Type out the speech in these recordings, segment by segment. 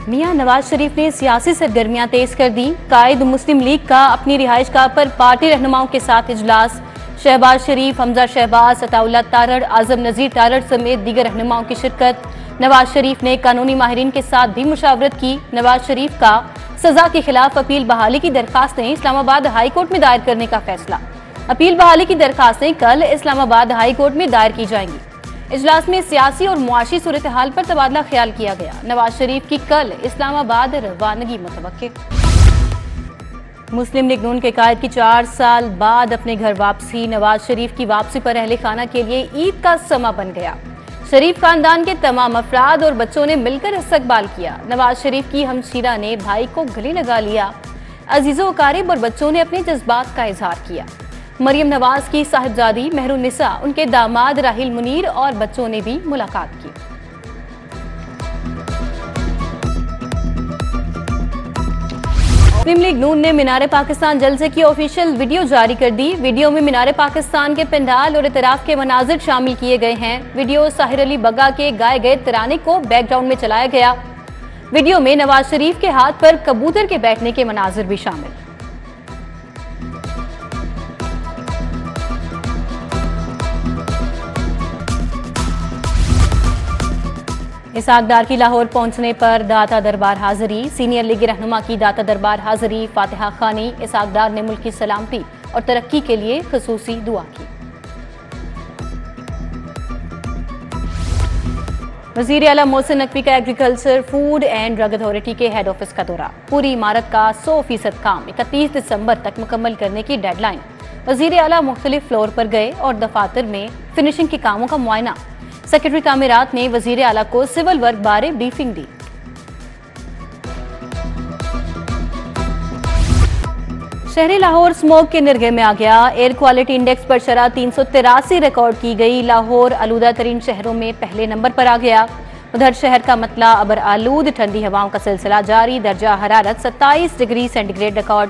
मियां नवाज शरीफ ने सियासी सरगर्मियां तेज कर दी। कायद मुस्लिम लीग का अपनी रिहाइशगाह पर पार्टी रहनुमाओं के साथ इजलास। शहबाज शरीफ, हमजा शहबाज, अताउल्लाह तारड़, आजम नजीर तारड़ समेत दीगर रहनुमाओं की शिरकत। नवाज शरीफ ने कानूनी माहिरीन के साथ भी मुशावरत की। नवाज शरीफ का सजा के खिलाफ अपील बहाली की दरखास्तें इस्लामाबाद हाई कोर्ट में दायर करने का फैसला। अपील बहाली की दरखास्तें कल इस्लामाबाद हाई कोर्ट में दायर की जाएंगी। इजलास में सियासी और मुआशी सूरत हाल पर तबादला ख्याल किया गया। नवाज शरीफ की कल इस्लामाबाद रवानगी मुतवक्के। मुस्लिम लीग नून के कायद की 4 साल बाद अपने घर वापसी। नवाज शरीफ की वापसी पर अहले खाना के लिए ईद का समा बन गया। शरीफ खानदान के तमाम अफराद और बच्चों ने मिलकर इस्तकबाल किया। नवाज शरीफ की हमशीरा ने भाई को गले लगा लिया। अजीजों अकारिब और बच्चों ने अपने जज्बात का इजहार किया। मरियम नवाज की साहिबजादी मेहरुन्निसा, उनके दामाद राहिल मुनीर और बच्चों ने भी मुलाकात की। मुस्लिम लीग नून ने मीनार पाकिस्तान जलसे की ऑफिशियल वीडियो जारी कर दी। वीडियो में मीनार पाकिस्तान के पंडाल और इतराफ के मनाजिर शामिल किए गए हैं। वीडियो साहिर अली बग्गा के गाए गए तराने को बैकग्राउंड में चलाया गया। वीडियो में नवाज शरीफ के हाथ पर कबूतर के बैठने के मनाजिर भी शामिल। इसहाक डार की लाहौर पहुंचने पर दाता दरबार हाजिरी। सीनियर लीग रहनुमा की दाता दरबार हाजिरी। फातिहा खानी। इसहाक डार ने मुल्क की सलामती और तरक्की के लिए खुसूसी दुआ की। वजीर आला मोहसिन नकवी का agriculture, food and drug authority के हेड ऑफिस का दौरा। पूरी इमारत का 100% काम 31 दिसंबर तक मुकम्मल करने की डेडलाइन। वजीर आला मुख्तलिफ फ्लोर पर गए और दफातर में फिनिशिंग के कामों का मुआयना। सेक्रेटरी तामीरात ने वजीर आला को सिविल वर्क बारे ब्रीफिंग दी। शहरी लाहौर स्मोक के निर्गे में आ गया। एयर क्वालिटी इंडेक्स पर शरह 383 रिकॉर्ड की गई। लाहौर आलूदा तरीन शहरों में पहले नंबर पर आ गया। उधर शहर का मतला अबर आलूद, ठंडी हवाओं का सिलसिला जारी। दर्जा हरारत 27 डिग्री सेंटीग्रेड रिकॉर्ड।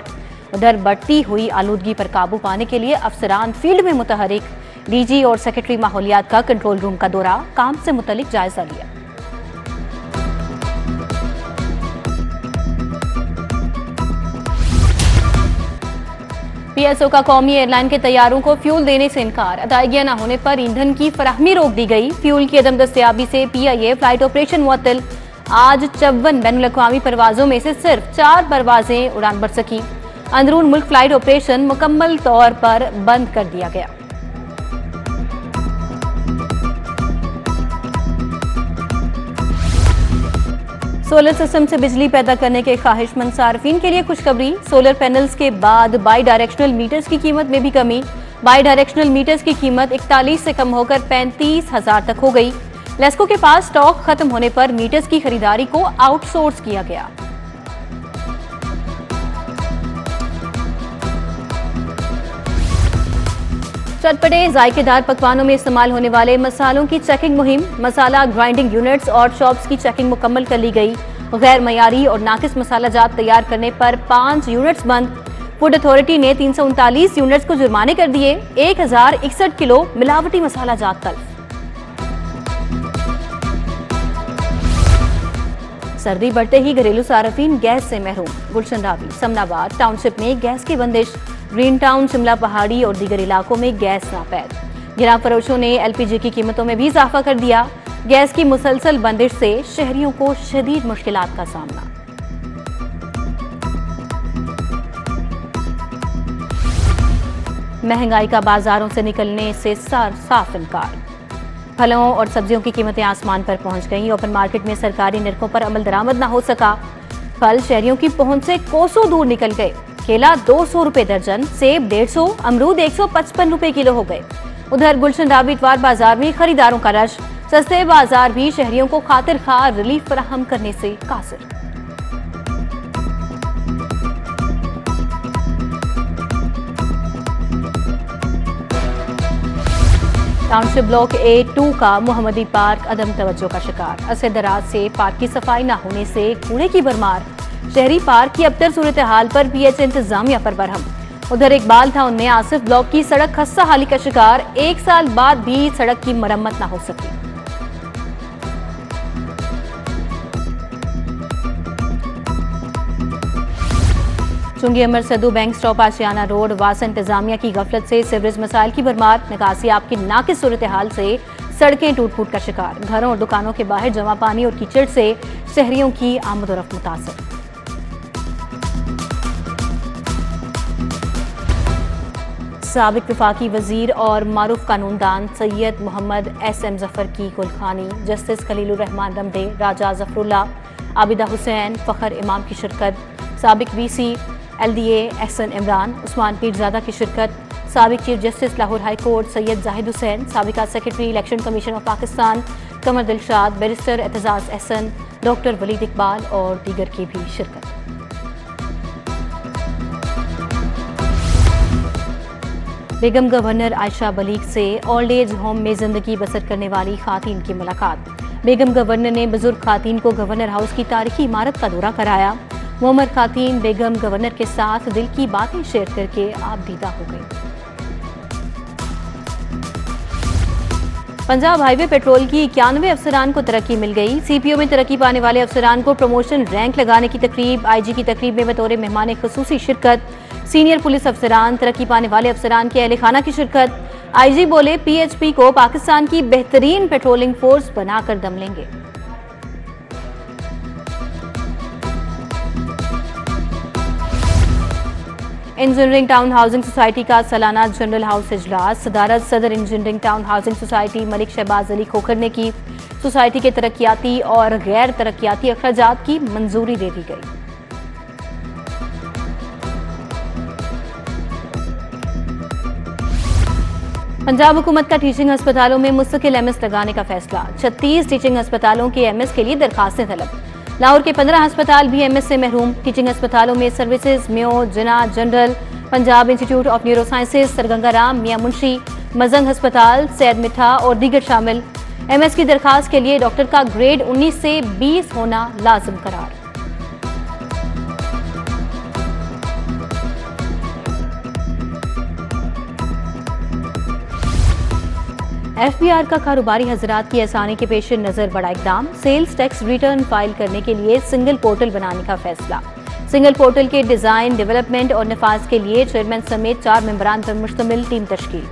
उधर बढ़ती हुई आलूदगी पर काबू पाने के लिए अफसरान फील्ड में मुतहरिक। डीजी और सेक्रेटरी माहौलियात का कंट्रोल रूम का दौरा, काम से मुतल्लिक जायजा लिया। पीएसओ का कौमी एयरलाइन के तैयारों को फ्यूल देने से इनकार। अदायगियां न होने पर ईंधन की फराहमी रोक दी गई। फ्यूल की अदम दस्तयाबी से पीआईए फ्लाइट ऑपरेशन मुअत्तल। आज 54 बैनुल अक़वामी परवाजों में से सिर्फ 4 परवाजें उड़ान भर सकी। अंदरून मुल्क फ्लाइट ऑपरेशन मुकम्मल तौर पर बंद कर दिया गया। सोलर सिस्टम से बिजली पैदा करने के ख्वाहिशमंद सार्फिन के लिए खुशखबरी। सोलर पैनल्स के बाद बाई डायरेक्शनल मीटर्स की कीमत में भी कमी। बाई डायरेक्शनल मीटर्स की कीमत 41 से कम होकर 35,000 तक हो गई। लेस्को के पास स्टॉक खत्म होने पर मीटर्स की खरीदारी को आउटसोर्स किया गया। चटपटे जायकेदार पकवानों में इस्तेमाल होने वाले मसालों की चेकिंग मुहिम। मसाला ग्राइंडिंग यूनिट्स और शॉप्स की चेकिंग मुकम्मल कर ली गई। गैर मयारी और नाकिस मसाला जात तैयार करने पर 5 यूनिट्स बंद। फूड अथॉरिटी ने 339 यूनिट्स को जुर्माने कर दिए। 1061 किलो मिलावटी मसाला जात तल्फ। सर्दी बढ़ते ही घरेलू सार्फिन गैस से महरूम। गुलशन रावी, समनाबाद टाउनशिप में गैस की बंदिश। ग्रीन टाउन, शिमला पहाड़ी और दीगर इलाकों में गैस नापैद। गिरा फरोशों ने एलपीजी की कीमतों में भी इजाफा कर दिया। गैस की मुसलसल बंदिश से शहरियों को शदीद मुश्किलात का सामना। महंगाई का बाजारों से निकलने से साफ इनकार। फलों और सब्जियों की कीमतें आसमान पर पहुंच गईं। ओपन मार्केट में सरकारी निर्खों पर अमल दरामद न हो सका। फल शहरियों की पहुंच से कोसों दूर निकल गए। केला 200 रुपए दर्जन, सेब 150, अमरूद 155 रुपए किलो हो गए। उधर गुलशन रावी इतवार बाजार में खरीदारों का रश। सस्ते बाजार भी शहरियों को खातिर खा रिलीफ फराहम करने से कासिर। टाउनशिप ब्लॉक A2 का मोहम्मदी पार्क अदम तवज्जो का शिकार। अरसे दराज से पार्क की सफाई न होने से कूड़े की भरमार। शहरी पार्क की अबतर सूरत हाल पर PH इंतजामिया पर बरहम। उधर इकबाल टाउन में आसिफ ब्लॉक की सड़क खस्ता हाली का शिकार। 1 साल बाद भी सड़क की मरम्मत न हो सकी। चुंगी अमर सदू बैंक स्टॉप आशियाना रोड वासा इंतजामिया की गफलत से सीवरेज मसाइल की भरमार, निकासी आपकी नाकिस सूरत हाल से सड़कें टूट फूट का शिकार, घरों और दुकानों के बाहर जमा पानी और कीचड़ से शहरियों की आमदोरफ्त मुतासर। साबिक वफाकी वजीर और मारूफ कानूनदान सैयद मोहम्मद SM जफर की गुलखानी, जस्टिस खलीलुर रहमान रमदे, राजा जफरुल्ला, आबिदा हुसैन, फ़खर इमाम की शिरकत, साबिक VC LDA एहसन इमरान, उस्मान पीरजादा की शिरकत, साबिक chief justice Lahore high court Syed Zahid Hussain, साबिका secretary election commission of Pakistan Qamar Dilshad, barrister Aitzaz Ahsan, doctor Waleed Iqbal और दीगर की भी शिरकत। बेगम गवर्नर आयशा बलीग से ओल्ड एज होम में जिंदगी बसर करने वाली खातून की मुलाकात। बेगम गवर्नर ने बुजुर्ग खातून को गवर्नर हाउस की तारीखी इमारत का दौरा कराया। मोमर खातून बेगम गवर्नर के साथ दिल की बातें शेयर करके आबदीदा हो गई। पंजाब हाईवे पेट्रोल की 91 अफसरान को तरक्की मिल गई। CPO में तरक्की पाने वाले अफसरान को प्रमोशन रैंक लगाने की तकरीब, IG की तकरीब में बतौर मेहमान खुसूसी शिरकत, सीनियर पुलिस अफसरान, तरक्की पाने वाले अफसरान के अहले खाना की शिरकत। IG बोले PHP को पाकिस्तान की बेहतरीन पेट्रोलिंग फोर्स बनाकर दम लेंगे। इंजीनियरिंग टाउन हाउसिंग सोसाइटी का सालाना जनरल हाउस इजलास, सदारत सदर engineering town housing society Malik Shahbaz Ali Khokhar ने की। सोसाइटी के तरक्याती और गैर तरक्याती अखराजात की मंजूरी दे दी गई। पंजाब हुकूमत का टीचिंग अस्पतालों में मुस्तकिल MS लगाने का फैसला। 36 टीचिंग अस्पतालों के MS के लिए दरखास्तें तलब। लाहौर के 15 अस्पताल भी MS से महरूम। टीचिंग अस्पतालों में services Mayo, Jinnah general, Punjab institute of neuro sciences, Sir Ganga Ram, Mian Munshi, Mozang अस्पताल, सैयद मिठा और दीगर शामिल। MS की दरखास्त के लिए डॉक्टर का ग्रेड 19 से 20 होना लाजिम करार। FBR का कारोबारी हजरात की आसानी के पेश नज़र बड़ा इकदाम, सेल्स टैक्स रिटर्न फाइल करने के लिए सिंगल पोर्टल बनाने का फैसला। सिंगल पोर्टल के डिजाइन, डेवलपमेंट और नफाज के लिए चेयरमैन समेत 4 मेंबरान पर मुश्तमिल टीम तश्कील।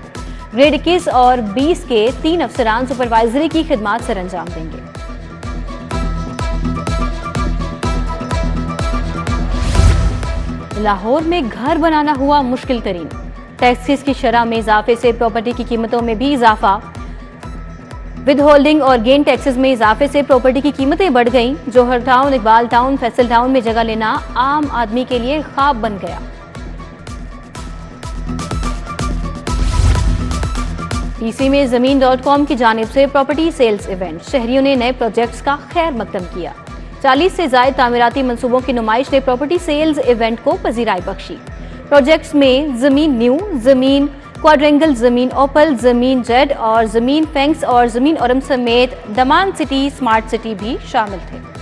ग्रेड 21 और 20 के 3 अफसरान सुपरवाइजरी की खिदमात सर अंजाम देंगे। लाहौर में घर बनाना हुआ मुश्किल तरीन, टैक्सेस की शरह में इजाफे से प्रॉपर्टी की कीमतों में भी इजाफा। विद होल्डिंग और गेन टैक्सेस में इजाफे से प्रॉपर्टी की कीमतें बढ़ गईं। Johar town, Iqbal town, Faisal town में जगह लेना आम आदमी के लिए ख्वाब बन गया। PC में ज़मीन.com की जानिब से प्रॉपर्टी सेल्स इवेंट, शहरियों ने नए प्रोजेक्ट्स का खैर मकदम किया। 40 से ज़ायद तामीराती मंसूबों की नुमाइश ने प्रॉपर्टी सेल्स इवेंट को पजीराई बख्शी। प्रोजेक्ट्स में जमीन न्यू, जमीन क्वाड्रेंगल, जमीन ओपल, जमीन जेड और जमीन फेंक्स और जमीन औरम समेत दमान सिटी स्मार्ट सिटी भी शामिल थे।